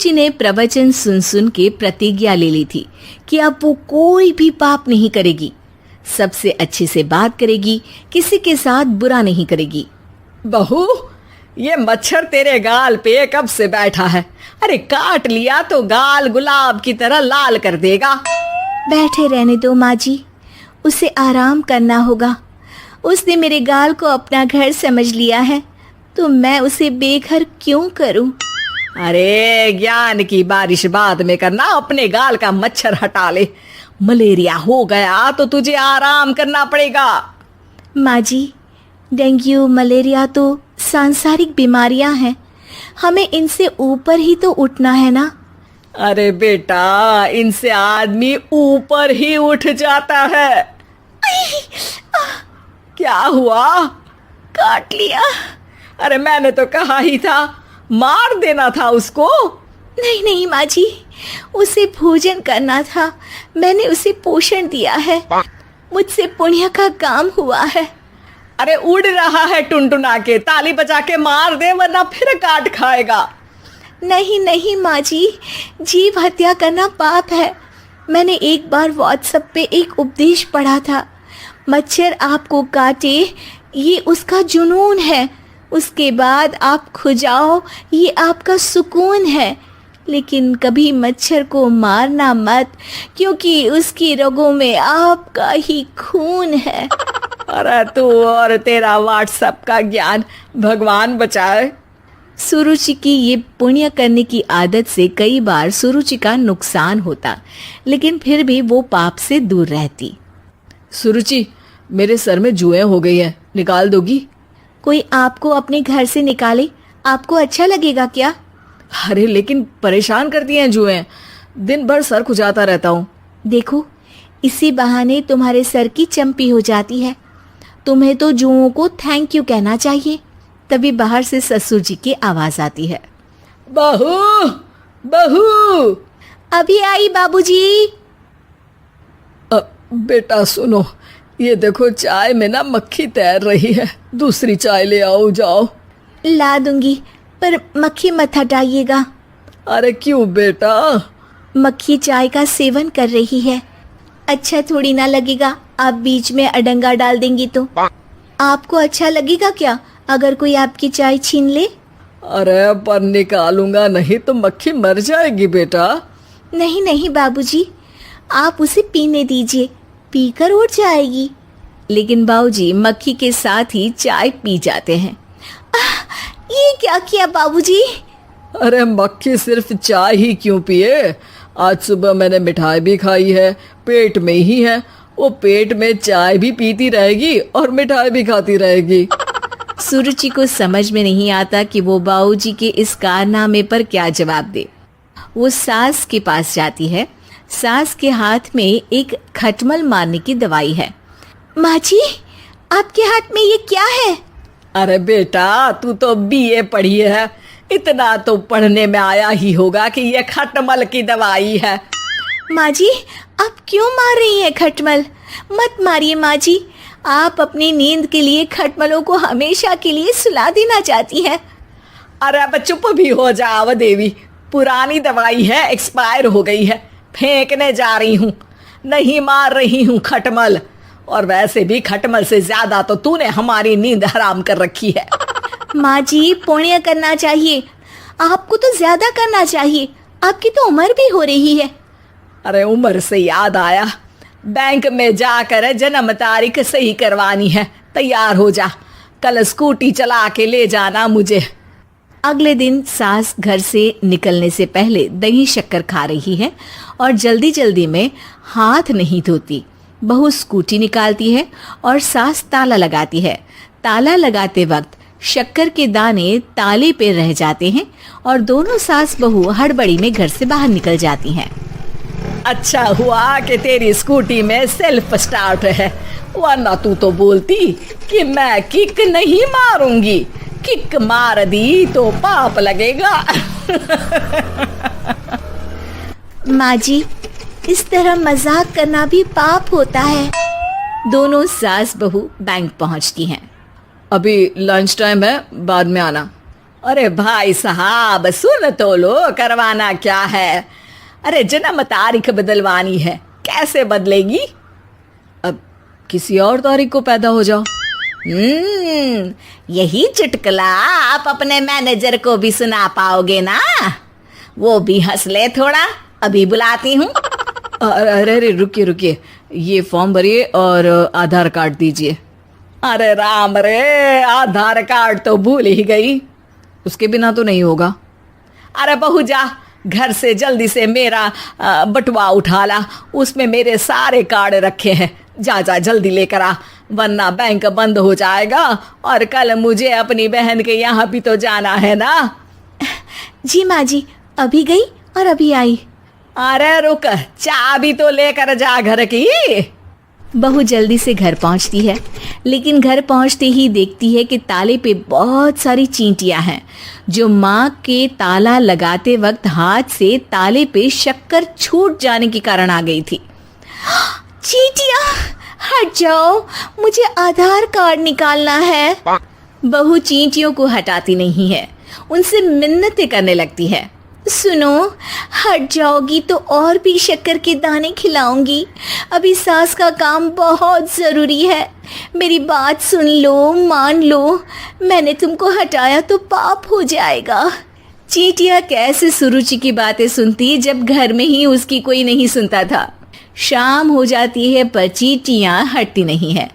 जी ने प्रवचन सुन सुन के प्रतिज्ञा ले ली थी कि अब वो कोई भी पाप नहीं करेगी, सबसे अच्छे से बात करेगी, किसी के साथ बुरा नहीं करेगी। बहू, ये मच्छर तेरे गाल पे कब से बैठा है? अरे काट लिया तो गाल गुलाब की तरह लाल कर देगा। बैठे रहने दो माँ जी, उसे आराम करना होगा। उसने मेरे गाल को अपना घर समझ लिया है, तो मैं उसे बेघर क्यों करूं? अरे ज्ञान की बारिश बाद में करना, अपने गाल का मच्छर हटा ले। मलेरिया हो गया तो तुझे आराम करना पड़ेगा। माँ जी, डेंगू मलेरिया तो सांसारिक बीमारियां हैं, हमें इनसे ऊपर ही तो उठना है ना। अरे बेटा, इनसे आदमी ऊपर ही उठ जाता है। क्या हुआ? काट लिया। अरे मैंने तो कहा ही था, मार देना था उसको। नहीं नहीं माँ जी, उसे भोजन करना था, मैंने उसे पोषण दिया है, मुझसे पुण्य का काम हुआ है। अरे उड़ रहा है टुनटुना के, ताली बजा के मार दे वरना फिर काट खाएगा। नहीं नहीं माँ जी, जीव हत्या करना पाप है। मैंने एक बार व्हाट्सएप पे एक उपदेश पढ़ा था, मच्छर आपको काटे ये उसका जुनून है, उसके बाद आप खुजाओ ये आपका सुकून है, लेकिन कभी मच्छर को मारना मत, क्योंकि उसकी रगों में आपका ही खून है। अरे तू और तेरा व्हाट्सएप का ज्ञान, भगवान बचाए। सुरुचि की ये पुण्य करने की आदत से कई बार सुरुचि का नुकसान होता, लेकिन फिर भी वो पाप से दूर रहती। सुरुचि, मेरे सर में जुएं हो गई है, निकाल दोगी? कोई आपको अपने घर से निकाले, आपको अच्छा लगेगा क्या? अरे लेकिन परेशान करती हैं जुएं, दिन भर सर खुजाता रहता हूँ। देखो, इसी बहाने तुम्हारे सर की चंपी हो जाती है। तुम्हें तो जुओं को थैंक यू कहना चाहिए। तभी बाहर से ससुर जी की आवाज आती है, बहू बहू। अभी आई बाबूजी। बेटा सुनो, ये देखो चाय में ना मक्खी तैर रही है, दूसरी चाय ले आओ जाओ। ला दूंगी, पर मक्खी मत हटाइएगा। अरे क्यों बेटा? मक्खी चाय का सेवन कर रही है, अच्छा थोड़ी ना लगेगा। आप बीच में अडंगा डाल देंगी तो आपको अच्छा लगेगा क्या अगर कोई आपकी चाय छीन ले? अरे पर निकालूंगा नहीं तो मक्खी मर जाएगी बेटा। नहीं नहीं बाबूजी, आप उसे पीने दीजिए, पीकर उड़ जाएगी। लेकिन बाबूजी मक्खी के साथ ही चाय पी जाते हैं। ये क्या किया बाबूजी? अरे मक्खी सिर्फ चाय ही क्यों पिए, आज सुबह मैंने मिठाई भी खाई है, पेट में ही है, वो पेट में चाय भी पीती रहेगी और मिठाई भी खाती रहेगी। सुरुचि को समझ में नहीं आता कि वो बाबूजी के इस कारनामे पर क्या जवाब दे। वो सास के पास जाती है। सास के हाथ में एक खटमल मारने की दवाई है। माँ जी, आपके हाथ में ये क्या है? अरे बेटा, तू तो बीए पढ़ी है, इतना तो पढ़ने में आया ही होगा कि ये खटमल की दवाई है। माँ जी, आप क्यों मार रही हैं खटमल? मत मारिए माँ जी, आप अपनी नींद के लिए खटमलों को हमेशा के लिए सुला देना चाहती हैं। अरे अब चुप भी हो जाओ देवी, पुरानी दवाई है, एक्सपायर हो गई है, फेंकने जा रही हूँ, नहीं मार रही हूँ खटमल। और वैसे भी खटमल से ज्यादा तो तूने हमारी नींद हराम कर रखी है। माँ जी, पुण्य करना चाहिए, आपको तो ज्यादा करना चाहिए, आपकी तो उम्र भी हो रही है। अरे उम्र से याद आया, बैंक में जाकर जन्म तारीख सही करवानी है, तैयार हो जा, कल स्कूटी चला के ले जाना मुझे। अगले दिन सास घर से निकलने से पहले दही शक्कर खा रही है और जल्दी जल्दी में हाथ नहीं धोती। बहू स्कूटी निकालती है और सास ताला लगाती है। ताला लगाते वक्त शक्कर के दाने ताले पे रह जाते हैं और दोनों सास बहू हड़बड़ी में घर से बाहर निकल जाती हैं। अच्छा हुआ कि तेरी स्कूटी में सेल्फ स्टार्ट है, वरना तू तो बोलती कि मैं किक नहीं मारूंगी, किक मार दी तो पाप लगेगा। माँ जी, इस तरह मजाक करना भी पाप होता है। दोनों सास बहू बैंक पहुंचती हैं। अभी लंच टाइम है, बाद में आना। अरे भाई साहब सुन तो लो, करवाना क्या है? अरे जन्म तारीख बदलवानी है, कैसे बदलेगी? अब किसी और तारीख को पैदा हो जाओ। यही चुटकुला आप अपने मैनेजर को भी सुना पाओगे ना? वो भी हंस ले थोड़ा, अभी बुलाती हूँ। अरे अरे रुकिए रुकिए, ये फॉर्म भरिए और आधार कार्ड दीजिए। अरे राम रे, आधार कार्ड तो भूल ही गई, उसके बिना तो नहीं होगा। अरे बहू जा घर से जल्दी से मेरा बटुआ उठा ला, उसमें मेरे सारे कार्ड रखे हैं। जा जा जल्दी लेकर आ, वरना बैंक बंद हो जाएगा और कल मुझे अपनी बहन के यहाँ भी तो जाना है ना। जी माँ जी, अभी गई और अभी आई। अरे रुक, चाबी तो लेकर जा घर की। बहू जल्दी से घर पहुंचती है, लेकिन घर पहुंचते ही देखती है कि ताले पे बहुत सारी चींटियां हैं, जो माँ के ताला लगाते वक्त हाथ से ताले पे शक्कर छूट जाने के कारण आ गई थी। चींटियां हट जाओ, मुझे आधार कार्ड निकालना है। बहू चींटियों को हटाती नहीं है, उनसे मिन्नतें करने लगती है। सुनो, हट जाओगी तो और भी शक्कर के दाने खिलाऊंगी। अभी सास का काम बहुत ज़रूरी है, मेरी बात सुन लो, मान लो। मैंने तुमको हटाया तो पाप हो जाएगा। चींटियां कैसे सुरुचि की बातें सुनती जब घर में ही उसकी कोई नहीं सुनता था। शाम हो जाती है पर चींटियां हटती नहीं है।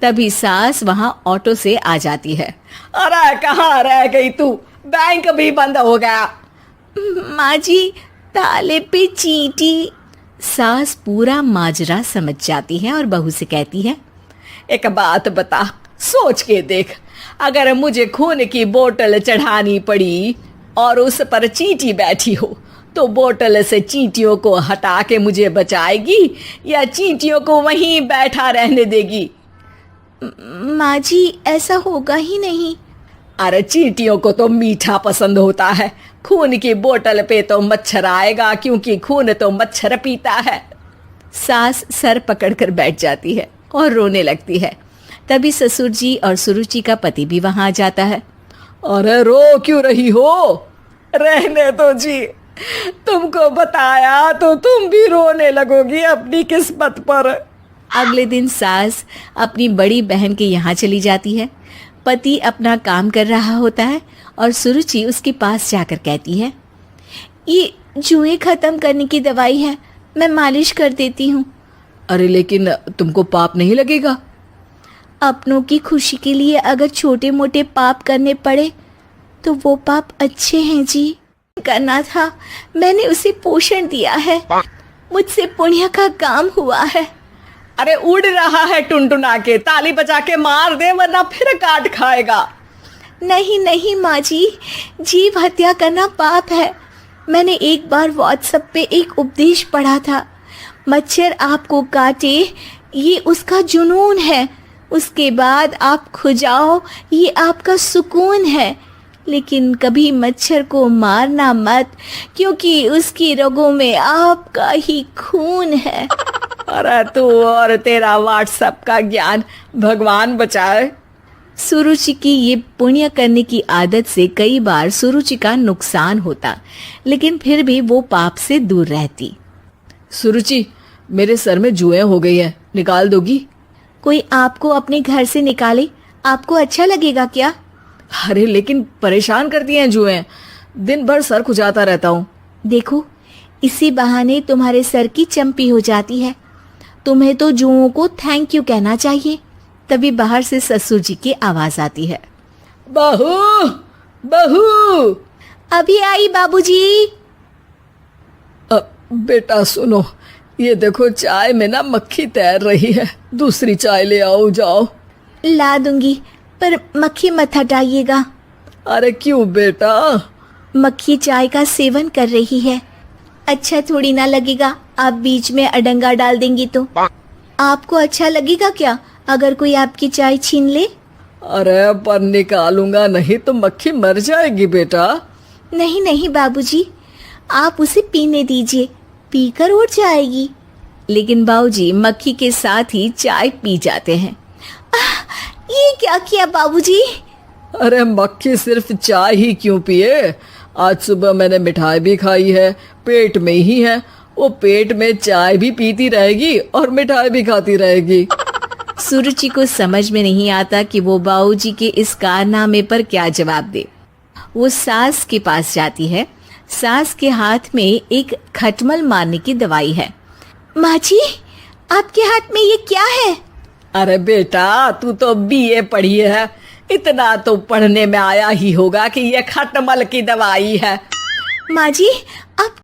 तभी सास वहां ऑटो से आ जाती है। अरे कहाँ रह गई तू? बैंक भी बंद हो गया। माँ जी, ताले पे चींटी। सास पूरा माजरा समझ जाती है और बहू से कहती है, एक बात बता, सोच के देख, अगर मुझे खून की बोतल चढ़ानी पड़ी और उस पर चींटी बैठी हो, तो बोतल से चींटियों को हटा के मुझे बचाएगी या चींटियों को वहीं बैठा रहने देगी? माँ जी, ऐसा होगा ही नहीं। अरे चींटियों को तो मीठा पसंद होता है, खून की बोतल पे तो मच्छर आएगा, क्योंकि खून तो मच्छर पीता है। सास सर पकड़कर बैठ जाती है और रोने लगती है। तभी ससुर जी और सुरुचि का पति भी वहां आ जाता है। अरे रो क्यों रही हो? रहने दो जी, तुमको बताया तो तुम भी रोने लगोगी अपनी किस्मत पर। अगले दिन सास अपनी बड़ी बहन के यहाँ चली जाती है। पति अपना काम कर रहा होता है और सुरुचि उसके पास जाकर कहती है, ये जुएं खत्म करने की दवाई है, मैं मालिश कर देती हूँ। अरे लेकिन तुमको पाप नहीं लगेगा? अपनों की खुशी के लिए अगर छोटे मोटे पाप करने पड़े तो वो पाप अच्छे हैं जी। करना था, मैंने उसे पोषण दिया है, मुझसे पुण्य का काम हुआ है। अरे उड़ रहा है टुनटुना के, ताली बजा के मार दे वरना फिर काट खाएगा। नहीं नहीं माँ जी, जीव हत्या करना पाप है। मैंने एक बार व्हाट्सएप पे एक उपदेश पढ़ा था, मच्छर आपको काटे ये उसका जुनून है, उसके बाद आप खुजाओ ये आपका सुकून है। लेकिन कभी मच्छर को मारना मत, क्योंकि उसकी रगों में आपका ही खून है। अरे तू और तेरा व्हाट्सएप का ज्ञान, भगवान बचाए। सुरुचि की ये पुण्य करने की आदत से कई बार सुरुचि का नुकसान होता, लेकिन फिर भी वो पाप से दूर रहती। सुरुचि, मेरे सर में जुएं हो गई है, निकाल दोगी? कोई आपको अपने घर से निकाले, आपको अच्छा लगेगा क्या? अरे लेकिन परेशान करती हैं जुएं, दिन भर सर खुजाता रहता हूँ। देखो, इसी बहाने तुम्हारे सर की चंपी हो जाती है। तुम्हें तो जुओं को थैंक यू कहना चाहिए। तभी बाहर से ससुर जी की आवाज आती है, बहू बहू। अभी आई बाबूजी। बेटा सुनो, ये देखो चाय में ना मक्खी तैर रही है, दूसरी चाय ले आओ जाओ। ला दूंगी, पर मक्खी मत हटाइएगा। अरे क्यों बेटा? मक्खी चाय का सेवन कर रही है, अच्छा थोड़ी ना लगेगा आप बीच में अडंगा डाल देंगी तो। आपको अच्छा लगेगा क्या अगर कोई आपकी चाय छीन ले? अरे पर निकालूंगा नहीं तो मक्खी मर जाएगी बेटा। नहीं नहीं बाबूजी, आप उसे पीने दीजिए, पीकर उड़ जाएगी। लेकिन बाबूजी मक्खी के साथ ही चाय पी जाते हैं। ये क्या किया बाबूजी? अरे मक्खी सिर्फ चाय ही क्यों पिए, आज सुबह मैंने मिठाई भी खाई है, पेट में ही है, वो पेट में चाय भी पीती रहेगी और मिठाई भी खाती रहेगी। सुरुचि को समझ में नहीं आता कि वो बाबूजी के इस कारनामे पर क्या जवाब दे। वो सास के पास जाती है। सास के हाथ में एक खटमल मारने की दवाई है। माँ जी, आपके हाथ में ये क्या है? अरे बेटा, तू तो बीए पढ़ी है, इतना तो पढ़ने में आया ही होगा कि ये खटमल की दवाई है। माँ जी, आप